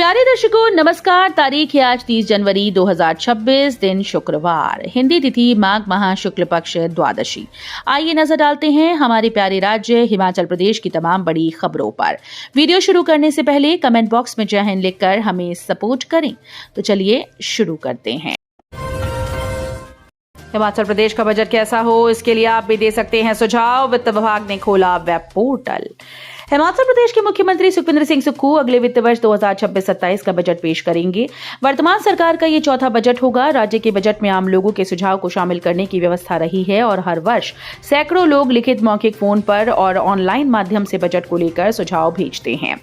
प्यारे दर्शकों नमस्कार। तारीख है आज 30 जनवरी 2026, दिन शुक्रवार, हिंदी तिथि माघ माह शुक्ल पक्ष द्वादशी। आइए नजर डालते हैं हमारे प्यारे राज्य हिमाचल प्रदेश की तमाम बड़ी खबरों पर। वीडियो शुरू करने से पहले कमेंट बॉक्स में जय हिंद लिखकर हमें सपोर्ट करें। तो चलिए शुरू करते हैं। हिमाचल प्रदेश का बजट कैसा हो, इसके लिए आप भी दे सकते हैं सुझाव। वित्त विभाग ने खोला वेब पोर्टल। हिमाचल प्रदेश के मुख्यमंत्री सुखविंदर सिंह सुक्खू अगले वित्त वर्ष 2026-27 का बजट पेश करेंगे। वर्तमान सरकार का ये चौथा बजट होगा। राज्य के बजट में आम लोगों के सुझाव को शामिल करने की व्यवस्था रही है और हर वर्ष सैकड़ों लोग लिखित, मौखिक, फोन पर और ऑनलाइन माध्यम से बजट को लेकर सुझाव भेजते हैं।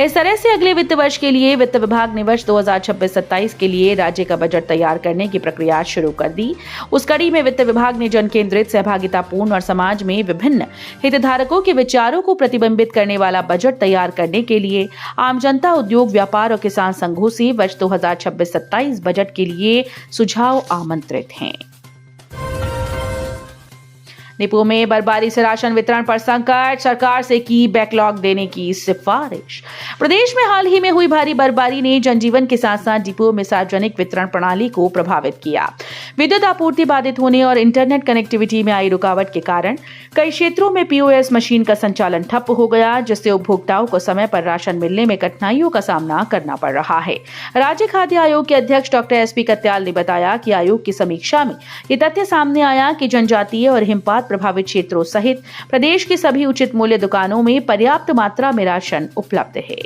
इस तरह से अगले वित्त वर्ष के लिए वित्त विभाग ने वर्ष 2026-27 के लिए राज्य का बजट तैयार करने की प्रक्रिया शुरू कर दी। उस कड़ी में वित्त विभाग ने जन केंद्रित, सहभागितापूर्ण और समाज में विभिन्न हितधारकों के विचारों को प्रतिबिंबित करने वाला बजट तैयार करने के लिए आम जनता, उद्योग, व्यापार और किसान संघों से वर्ष 2026-27 बजट के लिए सुझाव आमंत्रित हैं। डिपो में बर्फबारी से राशन वितरण पर संकट, सरकार से की बैकलॉग देने की सिफारिश। प्रदेश में हाल ही में हुई भारी बर्फबारी ने जनजीवन के साथ साथ डिपो में सार्वजनिक वितरण प्रणाली को प्रभावित किया। विद्युत आपूर्ति बाधित होने और इंटरनेट कनेक्टिविटी में आई रुकावट के कारण कई क्षेत्रों में पीओएस मशीन का संचालन ठप हो गया, जिससे उपभोक्ताओं को समय पर राशन मिलने में कठिनाइयों का सामना करना पड़ रहा है। राज्य खाद्य आयोग के अध्यक्ष डॉक्टर एसपी कत्याल ने बताया कि आयोग की समीक्षा में ये तथ्य सामने आया कि जनजातीय और हिमपात प्रभावित क्षेत्रों सहित प्रदेश की सभी उचित मूल्य दुकानों में पर्याप्त मात्रा में राशन उपलब्ध है।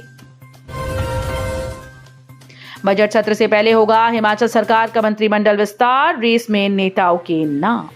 बजट सत्र से पहले होगा हिमाचल सरकार का मंत्रिमंडल विस्तार, रेस में नेताओं के नाम।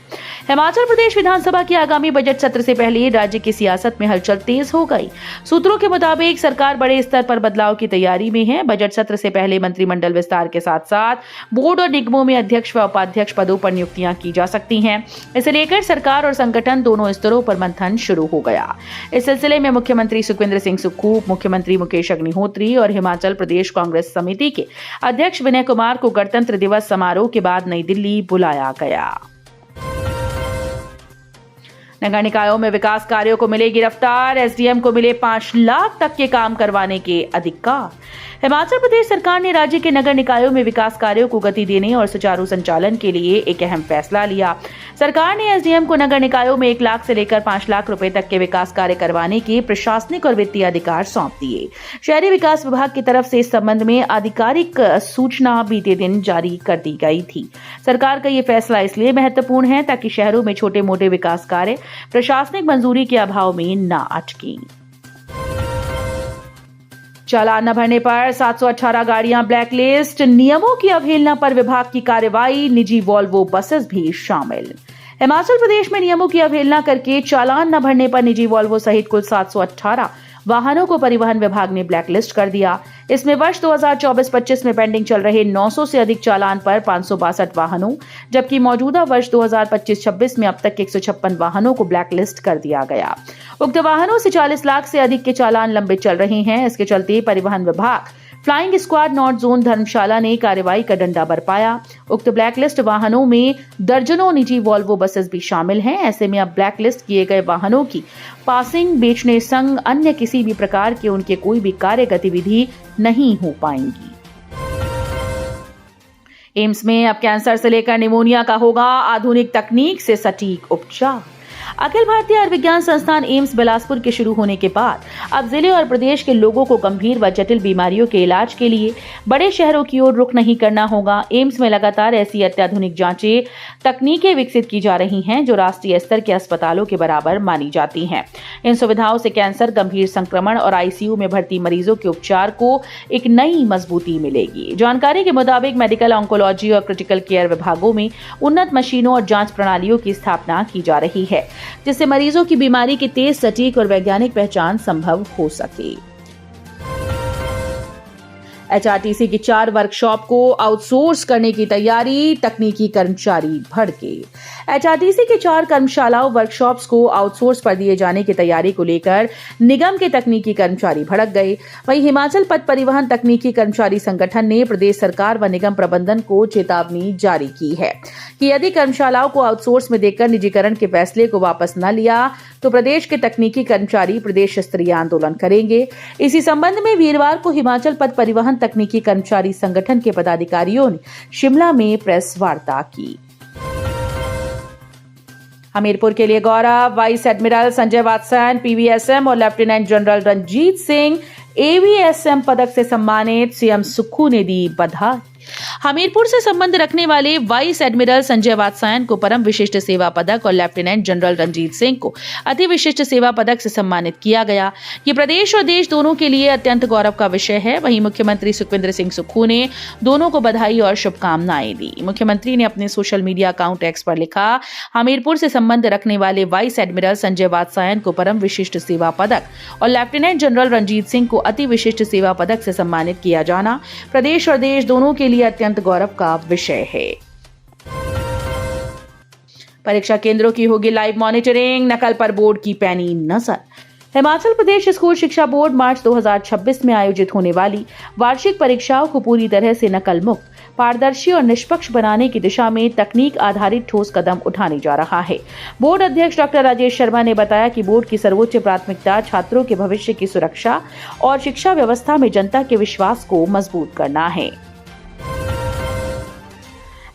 हिमाचल प्रदेश विधानसभा के आगामी बजट सत्र से पहले राज्य की सियासत में हलचल तेज हो गई। सूत्रों के मुताबिक सरकार बड़े स्तर पर बदलाव की तैयारी में है। बजट सत्र से पहले मंत्रिमंडल विस्तार के साथ साथ बोर्ड और निगमों में अध्यक्ष व उपाध्यक्ष पदों पर नियुक्तियां की जा सकती हैं। इसे लेकर सरकार और संगठन दोनों स्तरों पर मंथन शुरू हो गया। इस सिलसिले में मुख्यमंत्री सुखविंदर सिंह सुक्खू, उप मुख्यमंत्री मुकेश अग्निहोत्री और हिमाचल प्रदेश कांग्रेस समिति के अध्यक्ष विनय कुमार को गणतंत्र दिवस समारोह के बाद नई दिल्ली बुलाया गया। नगर निकायों में विकास कार्यों को मिलेगी रफ्तार, एसडीएम को मिले 5 लाख तक के काम करवाने के अधिकार। हिमाचल प्रदेश सरकार ने राज्य के नगर निकायों में विकास कार्यों को गति देने और सुचारू संचालन के लिए एक अहम फैसला लिया। सरकार ने एसडीएम को नगर निकायों में 1 लाख से लेकर 5 लाख रुपए तक के विकास कार्य करवाने के प्रशासनिक और वित्तीय अधिकार सौंप दिए। शहरी विकास विभाग की तरफ से इस संबंध में आधिकारिक सूचना बीते दिन जारी कर दी गई थी। सरकार का ये फैसला इसलिए महत्वपूर्ण है ताकि शहरों में छोटे मोटे विकास कार्य प्रशासनिक मंजूरी के अभाव में न अटकें। चालान न भरने पर 718 गाड़ियां ब्लैकलिस्ट, नियमों की अवहेलना पर विभाग की कार्रवाई, निजी वॉल्वो बसेस भी शामिल। हिमाचल प्रदेश में नियमों की अवहेलना करके चालान न भरने पर निजी वॉल्वो सहित कुल 718 वाहनों को परिवहन विभाग ने ब्लैकलिस्ट कर दिया। इसमें वर्ष 2024-25 में पेंडिंग चल रहे 900 से अधिक चालान पर 562 वाहनों, जबकि मौजूदा वर्ष 2025-26 में अब तक 156 वाहनों को ब्लैकलिस्ट कर दिया गया। उक्त वाहनों से 40 लाख से अधिक के चालान लंबित चल रहे हैं। इसके चलते परिवहन विभाग फ्लाइंग स्क्वाड नॉर्थ जोन धर्मशाला ने कार्रवाई का डंडा बरपाया। उक्त ब्लैकलिस्ट वाहनों में दर्जनों निजी वॉल्वो बसेस भी शामिल हैं। ऐसे में अब ब्लैकलिस्ट किए गए वाहनों की पासिंग, बेचने संग अन्य किसी भी प्रकार के उनके कोई भी कार्य गतिविधि नहीं हो पाएंगी। एम्स में अब कैंसर से लेकर निमोनिया का होगा आधुनिक तकनीक से सटीक उपचार। अखिल भारतीय आयुर्विज्ञान संस्थान एम्स बिलासपुर के शुरू होने के बाद अब जिले और प्रदेश के लोगों को गंभीर व जटिल बीमारियों के इलाज के लिए बड़े शहरों की ओर रुख नहीं करना होगा। एम्स में लगातार ऐसी अत्याधुनिक जांचें, तकनीकें विकसित की जा रही हैं जो राष्ट्रीय स्तर के अस्पतालों के बराबर मानी जाती हैं। इन सुविधाओं से कैंसर, गंभीर संक्रमण और आईसीयू में भर्ती मरीजों के उपचार को एक नई मजबूती मिलेगी। जानकारी के मुताबिक मेडिकल ऑन्कोलॉजी और क्रिटिकल केयर विभागों में उन्नत मशीनों और जांच प्रणालियों की स्थापना की जा रही है, जिससे मरीजों की बीमारी की तेज, सटीक और वैज्ञानिक पहचान संभव हो सके। एचआरटीसी की 4 वर्कशॉप को आउटसोर्स करने की तैयारी, तकनीकी कर्मचारी भड़के। एचआरटीसी की 4 कर्मशालाओं वर्कशॉप्स को आउटसोर्स पर दिए जाने की तैयारी को लेकर निगम के तकनीकी कर्मचारी भड़क गए। वहीं हिमाचल पथ परिवहन तकनीकी कर्मचारी संगठन ने प्रदेश सरकार व निगम प्रबंधन को चेतावनी जारी की है। कि यदि कर्मशालाओं को आउटसोर्स में देकर निजीकरण के फैसले को वापस न लिया तो प्रदेश के तकनीकी कर्मचारी प्रदेश स्तरीय आंदोलन करेंगे। इसी संबंध में वीरवार को हिमाचल पथ परिवहन तकनीकी कर्मचारी संगठन के पदाधिकारियों ने शिमला में प्रेस वार्ता की। हमीरपुर के लिए गौरव, vice admiral Sanjay Vatsayan, PVSM और lieutenant general Ranjit Singh AVSM पदक से सम्मानित, सीएम सुक्खू ने दी बधाई। हमीरपुर से संबंध रखने वाले वाइस एडमिरल संजय वात्स्यन को परम विशिष्ट सेवा पदक और लेफ्टिनेंट जनरल रंजीत सिंह को अति विशिष्ट सेवा पदक से सम्मानित किया गया। ये प्रदेश और देश दोनों के लिए अत्यंत गौरव का विषय है। वहीं मुख्यमंत्री सुखविंदर सिंह सुक्खू ने दोनों को बधाई और शुभकामनाएं दी। मुख्यमंत्री ने अपने सोशल मीडिया अकाउंट एक्स पर लिखा, हमीरपुर से संबंध रखने वाले वाइस एडमिरल संजय वात्स्यन को परम विशिष्ट सेवा पदक और लेफ्टिनेंट जनरल रंजीत सिंह को अति विशिष्ट सेवा पदक से सम्मानित किया जाना प्रदेश और देश दोनों के लिए अत्यंत गौरव का विषय है। परीक्षा केंद्रों की होगी लाइव मॉनिटरिंग, नकल पर बोर्ड की पैनी नजर। हिमाचल प्रदेश स्कूल शिक्षा बोर्ड मार्च 2026 में आयोजित होने वाली वार्षिक परीक्षाओं को पूरी तरह से नकल मुक्त, पारदर्शी और निष्पक्ष बनाने की दिशा में तकनीक आधारित ठोस कदम उठाने जा रहा है। बोर्ड अध्यक्ष डॉक्टर राजेश शर्मा ने बताया कि बोर्ड की सर्वोच्च प्राथमिकता छात्रों के भविष्य की सुरक्षा और शिक्षा व्यवस्था में जनता के विश्वास को मजबूत करना है।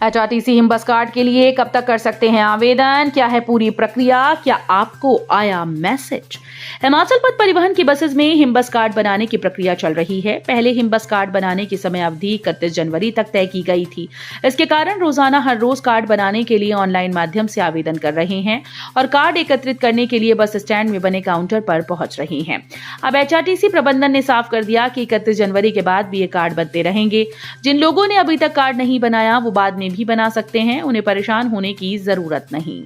एचआरटीसी हिम बस कार्ड के लिए कब तक कर सकते हैं आवेदन? क्या है पूरी प्रक्रिया? क्या आपको आया मैसेज? हिमाचल पथ परिवहन की बसेस में हिम बस कार्ड बनाने की प्रक्रिया चल रही है। पहले हिम बस कार्ड बनाने की समय अवधि 31 जनवरी तक तय की गई थी। इसके कारण रोजाना हर रोज कार्ड बनाने के लिए ऑनलाइन माध्यम से आवेदन कर रहे हैं और कार्ड एकत्रित करने के लिए बस स्टैंड में बने काउंटर पर पहुंच रहे हैं। अब एचआरटीसी प्रबंधन ने साफ कर दिया कि 31 जनवरी के बाद भी ये कार्ड बनते रहेंगे। जिन लोगों ने अभी तक कार्ड नहीं बनाया वो बाद में भी बना सकते हैं, उन्हें परेशान होने की जरूरत नहीं।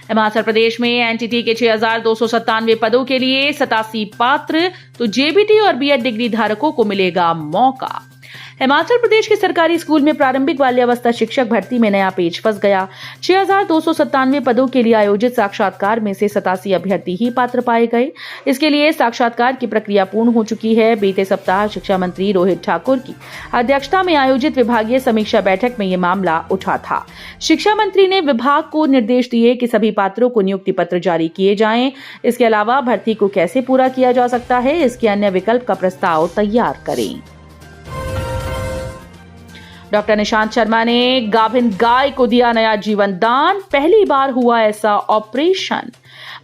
हिमाचल प्रदेश में एनटीटी के 6,297 पदों के लिए 87 पात्र, तो जेबीटी और बीएड डिग्री धारकों को मिलेगा मौका। हिमाचल प्रदेश के सरकारी स्कूल में प्रारंभिक बाल्यावस्था शिक्षक भर्ती में नया पेच फंस गया। 6,297 पदों के लिए आयोजित साक्षात्कार में से 87 अभ्यर्थी ही पात्र पाए गए। इसके लिए साक्षात्कार की प्रक्रिया पूर्ण हो चुकी है। बीते सप्ताह शिक्षा मंत्री रोहित ठाकुर की अध्यक्षता में आयोजित विभागीय समीक्षा बैठक में ये मामला उठा था। शिक्षा मंत्री ने विभाग को निर्देश दिए कि सभी पात्रों को नियुक्ति पत्र जारी किए जाएं। इसके अलावा भर्ती को कैसे पूरा किया जा सकता है, इसके अन्य विकल्प का प्रस्ताव तैयार करें। डॉक्टर निशांत शर्मा ने गाभिन गाय को दिया नया जीवन दान, पहली बार हुआ ऐसा ऑपरेशन।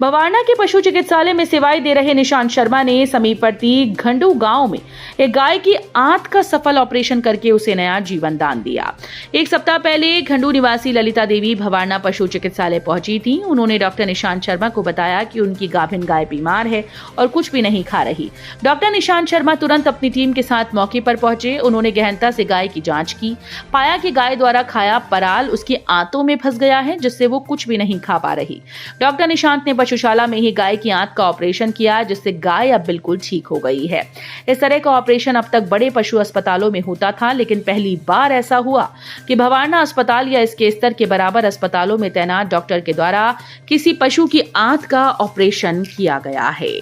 बवारना के पशु चिकित्सालय में सेवाएं दे रहे निशांत शर्मा ने समीपवर्ती घंडू गांव में एक गाय की आंत का सफल ऑपरेशन करके उसे नया जीवन दान दिया। एक सप्ताह पहले घंडू निवासी ललिता देवी भवारना पशु चिकित्सालय पहुंची थी। उन्होंने डॉक्टर निशांत शर्मा को बताया कि उनकी गाभिन गाय बीमार है और कुछ भी नहीं खा रही। डॉक्टर निशांत शर्मा तुरंत अपनी टीम के साथ मौके पर पहुंचे। उन्होंने गहनता से गाय की जांच की, पाया कि गाय द्वारा खाया पराल उसकी आंतों में फंस गया है, जिससे वो कुछ भी नहीं खा पा रही। डॉक्टर निशांत ने पशुशाला में ही गाय की आंत का ऑपरेशन किया, जिससे गाय अब बिल्कुल ठीक हो गई है। इस तरह का ऑपरेशन अब तक बड़े पशु अस्पतालों में होता था, लेकिन पहली बार ऐसा हुआ कि भवारना अस्पताल या इसके स्तर के बराबर अस्पतालों में तैनात डॉक्टर के द्वारा किसी पशु की आंत का ऑपरेशन किया गया है।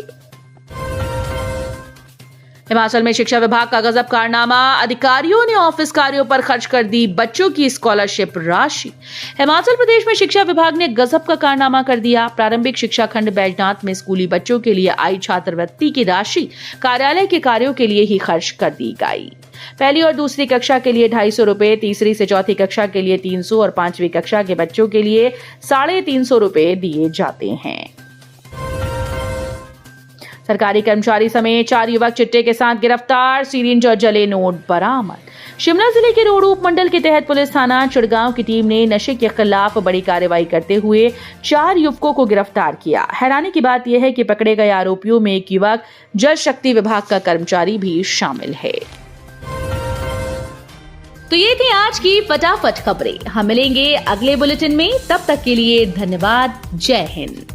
हिमाचल में शिक्षा विभाग का गजब कारनामा, अधिकारियों ने ऑफिस कार्यों पर खर्च कर दी बच्चों की स्कॉलरशिप राशि। हिमाचल प्रदेश में शिक्षा विभाग ने गजब का कारनामा कर दिया। प्रारंभिक शिक्षा खंड बैजनाथ में स्कूली बच्चों के लिए आई छात्रवृत्ति की राशि कार्यालय के कार्यों के लिए ही खर्च कर दी गई। पहली और दूसरी कक्षा के लिए 250 रुपए, तीसरी से चौथी कक्षा के लिए 300 और 5वीं कक्षा के बच्चों के लिए 350 रुपए दिए जाते हैं। सरकारी कर्मचारी समेत 4 युवक चिट्टे के साथ गिरफ्तार, सिरिंज और जले नोट बरामद। शिमला जिले के रोड उपमंडल के तहत पुलिस थाना चिड़गांव की टीम ने नशे के खिलाफ बड़ी कार्रवाई करते हुए 4 युवकों को गिरफ्तार किया। हैरानी की बात यह है कि पकड़े गए आरोपियों में एक युवक जल शक्ति विभाग का कर्मचारी भी शामिल है। तो ये थी आज की फटाफट खबरें। हम मिलेंगे अगले बुलेटिन में, तब तक के लिए धन्यवाद। जय हिंद।